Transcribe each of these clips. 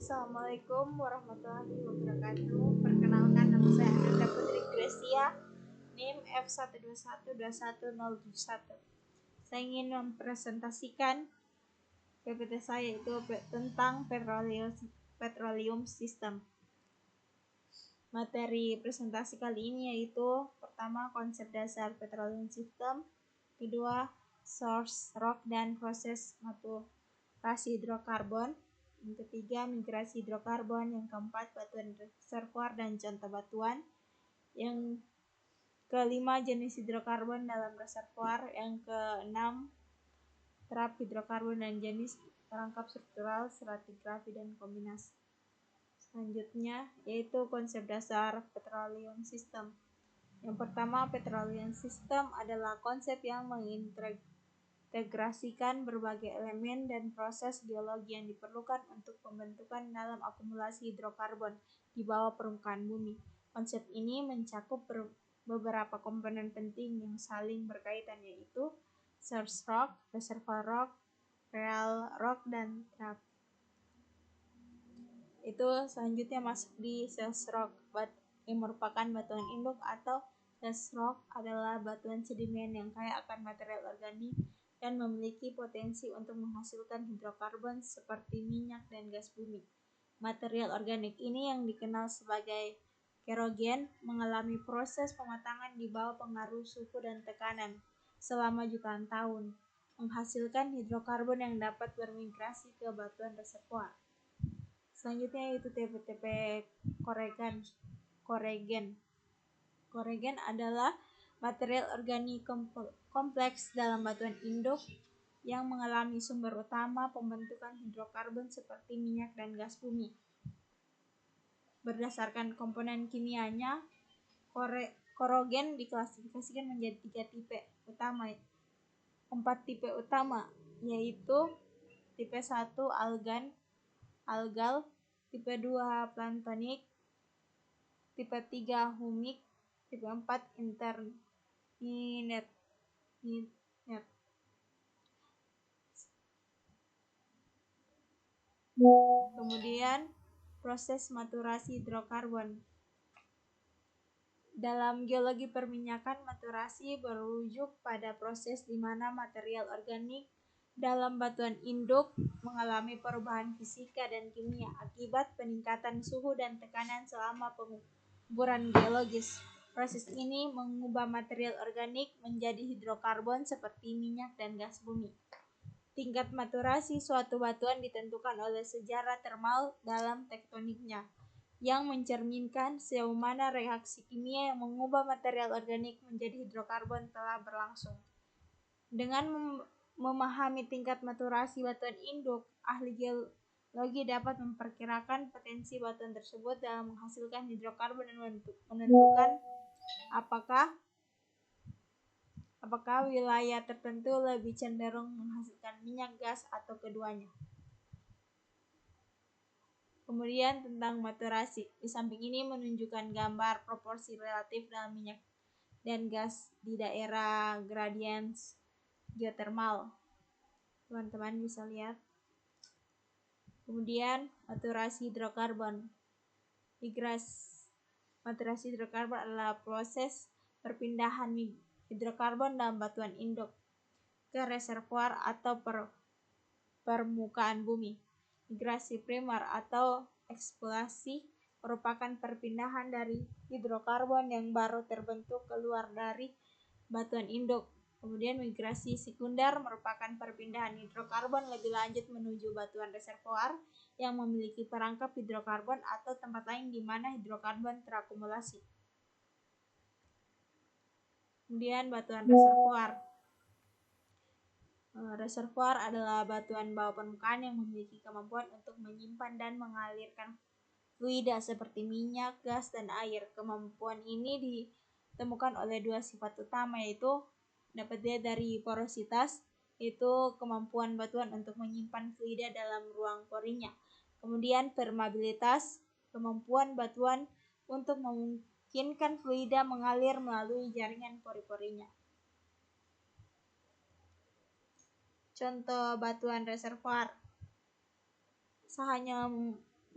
Assalamualaikum warahmatullahi wabarakatuh. Perkenalkan, nama saya Ananda Putri Gracia, NIM F121211071. Saya ingin mempresentasikan PPT saya, yaitu tentang petroleum system. Materi presentasi kali ini yaitu pertama, konsep dasar petroleum system, kedua, source rock dan proses maturasi hidrokarbon, yang ketiga, migrasi hidrokarbon, yang keempat, batuan reservoir dan contoh batuan, yang kelima, jenis hidrokarbon dalam reservoir, yang keenam, terap hidrokarbon dan jenis perangkap struktural, stratigrafi dan kombinasi. Selanjutnya yaitu konsep dasar petroleum system. Yang pertama, petroleum system adalah konsep yang mengintegrasikan berbagai elemen dan proses geologi yang diperlukan untuk pembentukan dalam akumulasi hidrokarbon di bawah permukaan bumi. Konsep ini mencakup beberapa komponen penting yang saling berkaitan, yaitu source rock, reservoir rock, real rock, dan trap. Itu selanjutnya masuk di source rock, yang merupakan batuan induk, atau source rock adalah batuan sedimen yang kaya akan material organik dan memiliki potensi untuk menghasilkan hidrokarbon seperti minyak dan gas bumi. Material organik ini yang dikenal sebagai kerogen mengalami proses pematangan di bawah pengaruh suhu dan tekanan selama jutaan tahun, menghasilkan hidrokarbon yang dapat bermigrasi ke batuan reservoir. Selanjutnya yaitu TP koregen. Koregen adalah material organik kompleks dalam batuan induk yang mengalami sumber utama pembentukan hidrokarbon seperti minyak dan gas bumi. Berdasarkan komponen kimianya, korogen diklasifikasikan menjadi 4 tipe utama, yaitu tipe 1 algal, tipe 2 planktonic, tipe 3 humik, tipe 4 intermediate. Kemudian proses maturasi hidrokarbon. Dalam geologi perminyakan, maturasi berujuk pada proses di mana material organik dalam batuan induk mengalami perubahan fisika dan kimia akibat peningkatan suhu dan tekanan selama penguburan geologis. Proses ini mengubah material organik menjadi hidrokarbon seperti minyak dan gas bumi. Tingkat maturasi suatu batuan ditentukan oleh sejarah termal dalam tektoniknya, yang mencerminkan sejauh mana reaksi kimia yang mengubah material organik menjadi hidrokarbon telah berlangsung. Dengan memahami tingkat maturasi batuan induk, ahli geologi dapat memperkirakan potensi batuan tersebut dalam menghasilkan hidrokarbon dan menentukan apakah wilayah tertentu lebih cenderung menghasilkan minyak, gas, atau keduanya. Kemudian tentang maturasi. Di samping ini menunjukkan gambar proporsi relatif dalam minyak dan gas di daerah gradients geotermal. Teman-teman bisa lihat. Kemudian maturasi hidrokarbon. Maturasi hidrokarbon adalah proses perpindahan hidrokarbon dalam batuan induk ke reservoir atau permukaan bumi. Migrasi primer atau eksplorasi merupakan perpindahan dari hidrokarbon yang baru terbentuk keluar dari batuan induk. Kemudian migrasi sekunder merupakan perpindahan hidrokarbon lebih lanjut menuju batuan reservoir yang memiliki perangkap hidrokarbon atau tempat lain di mana hidrokarbon terakumulasi. Kemudian batuan reservoir. Reservoir adalah batuan bawah permukaan yang memiliki kemampuan untuk menyimpan dan mengalirkan fluida seperti minyak, gas, dan air. Kemampuan ini ditemukan oleh 2 sifat utama, yaitu dapat dilihat dari porositas, yaitu kemampuan batuan untuk menyimpan fluida dalam ruang porinya. Kemudian permeabilitas, kemampuan batuan untuk memungkinkan fluida mengalir melalui jaringan pori-porinya. Contoh batuan reservoir.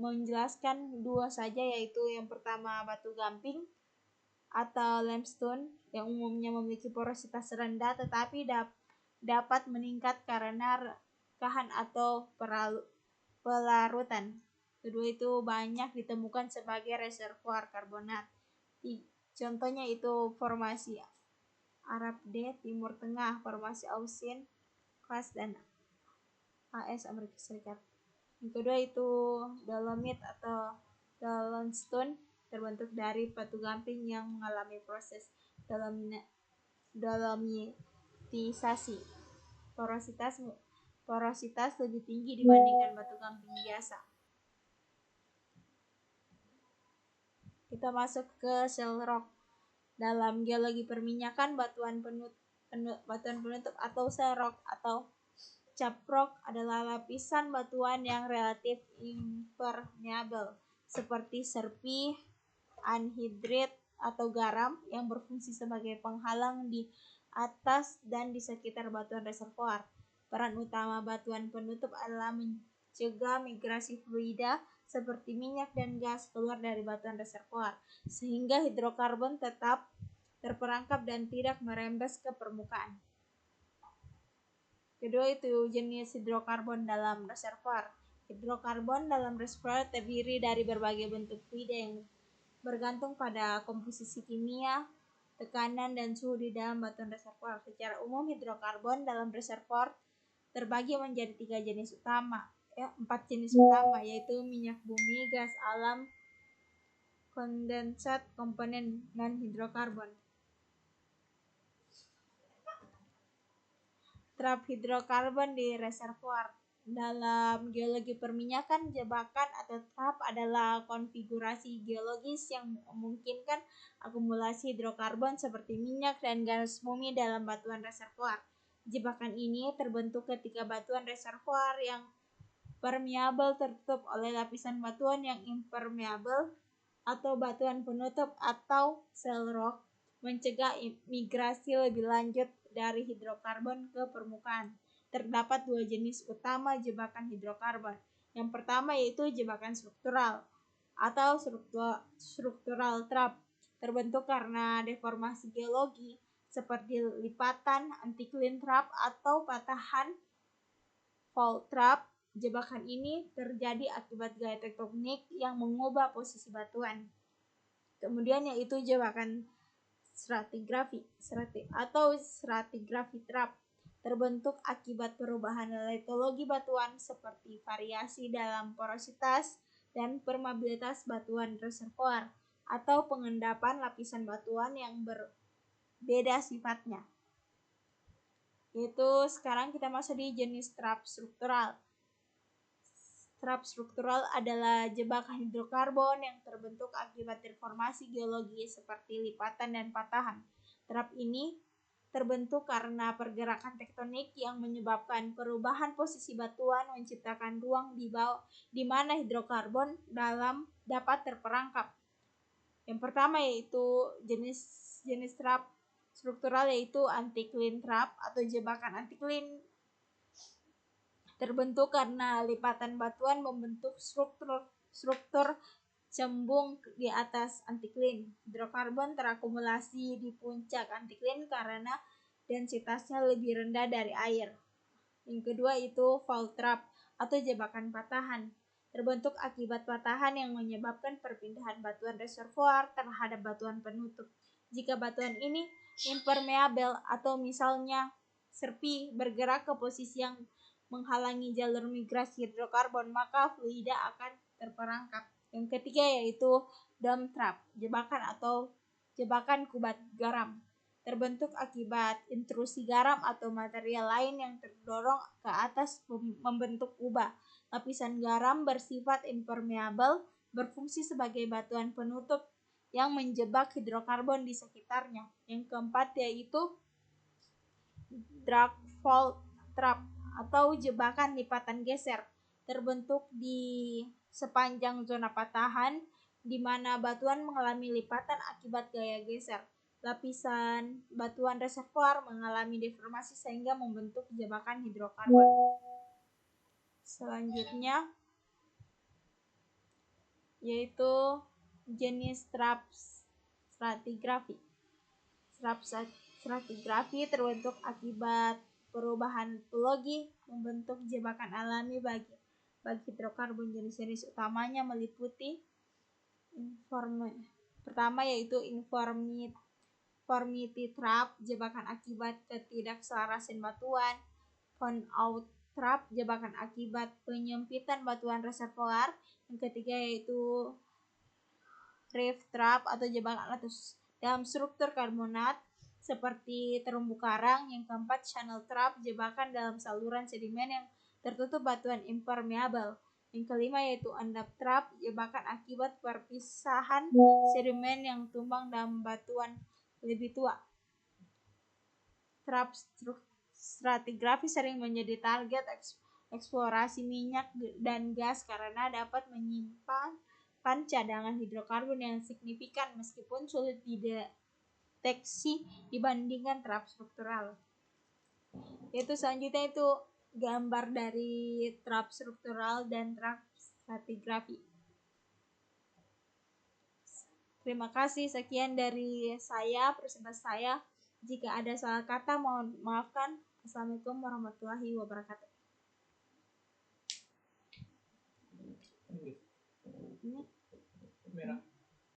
menjelaskan dua saja, yaitu yang pertama batu gamping atau limestone yang umumnya memiliki porositas rendah tetapi dapat meningkat karena rekahan atau pelarutan. Kedua itu banyak ditemukan sebagai reservoir karbonat. Contohnya itu formasi Arab D, Timur Tengah, formasi Ausin, Kars, dan AS Amerika Serikat. Yang kedua itu dolomit atau dolomstone, terbentuk dari batu gamping yang mengalami proses dolomitisasi. Porositas lebih tinggi dibandingkan batu gamping biasa. Kita masuk ke shell rock. Dalam geologi perminyakan, batuan penutup atau shell rock atau cap rock adalah lapisan batuan yang relatif impermeable seperti serpi, anhidrit, atau garam yang berfungsi sebagai penghalang di atas dan di sekitar batuan reservoir. Peran utama batuan penutup adalah mencegah migrasi fluida seperti minyak dan gas keluar dari batuan reservoir, sehingga hidrokarbon tetap terperangkap dan tidak merembes ke permukaan. Kedua itu jenis hidrokarbon dalam reservoir. Hidrokarbon dalam reservoir terdiri dari berbagai bentuk fluida yang bergantung pada komposisi kimia, tekanan, dan suhu di dalam batuan reservoir. Secara umum, hidrokarbon dalam reservoir terbagi menjadi empat jenis utama, yaitu minyak bumi, gas alam, kondensat, komponen non-hidrokarbon. Trap hidrokarbon di reservoir. Dalam geologi perminyakan, jebakan atau trap adalah konfigurasi geologis yang memungkinkan akumulasi hidrokarbon seperti minyak dan gas bumi dalam batuan reservoir. Jebakan ini terbentuk ketika batuan reservoir yang permeable tertutup oleh lapisan batuan yang impermeable atau batuan penutup atau shell rock, mencegah migrasi lebih lanjut dari hidrokarbon ke permukaan. Terdapat dua jenis utama jebakan hidrokarbon. Yang pertama yaitu jebakan struktural atau struktural trap, terbentuk karena deformasi geologi seperti lipatan, anticline trap, atau patahan fault trap. Jebakan ini terjadi akibat gaya tektonik yang mengubah posisi batuan. Kemudian yaitu jebakan stratigrafi trap, terbentuk akibat perubahan litologi batuan seperti variasi dalam porositas dan permeabilitas batuan reservoir atau pengendapan lapisan batuan yang berbeda sifatnya. Yaitu sekarang kita masuk di jenis trap struktural. Trap struktural adalah jebakan hidrokarbon yang terbentuk akibat deformasi geologi seperti lipatan dan patahan. Trap ini terbentuk karena pergerakan tektonik yang menyebabkan perubahan posisi batuan menciptakan ruang di mana hidrokarbon dapat terperangkap. Yang pertama yaitu jenis trap struktural yaitu anticline trap atau jebakan anticline, terbentuk karena lipatan batuan membentuk struktur cembung di atas anticline. Hidrokarbon terakumulasi di puncak anticline karena densitasnya lebih rendah dari air. Yang kedua itu fault trap atau jebakan patahan, terbentuk akibat patahan yang menyebabkan perpindahan batuan reservoir terhadap batuan penutup. Jika batuan ini impermeable atau misalnya serpi bergerak ke posisi yang menghalangi jalur migrasi hidrokarbon, maka fluida akan terperangkap. Yang ketiga yaitu dome trap, jebakan kubat garam, terbentuk akibat intrusi garam atau material lain yang terdorong ke atas membentuk kubah. Lapisan garam bersifat impermeable, berfungsi sebagai batuan penutup yang menjebak hidrokarbon di sekitarnya. Yang keempat yaitu drag fault trap atau jebakan lipatan geser, terbentuk di sepanjang zona patahan di mana batuan mengalami lipatan akibat gaya geser. Lapisan batuan reservoir mengalami deformasi sehingga membentuk jebakan hidrokarbon. Selanjutnya yaitu jenis stratigrafi. Stratigrafi terbentuk akibat perubahan geologi membentuk jebakan alami bagi hidrokarbon. Jenis-jenis utamanya meliputi pertama yaitu informity trap, jebakan akibat ketidakselarasan batuan. Fan-out trap, jebakan akibat penyempitan batuan reservoir. Yang ketiga yaitu reef trap atau jebakan atas dalam struktur karbonat seperti terumbu karang. Yang keempat channel trap, jebakan dalam saluran sedimen yang tertutup batuan impermeable. Yang kelima yaitu endap trap, jebakan akibat perpisahan sedimen yang tumbang dalam batuan lebih tua. Trap stratigrafi sering menjadi target eksplorasi minyak dan gas karena dapat menyimpan cadangan hidrokarbon yang signifikan meskipun sulit dideteksi dibandingkan trap struktural. Yaitu selanjutnya itu gambar dari trap struktural dan trap stratigrafi. Terima kasih, sekian dari saya, presentasi saya. Jika ada salah kata mohon maafkan. Assalamualaikum warahmatullahi wabarakatuh. Merah.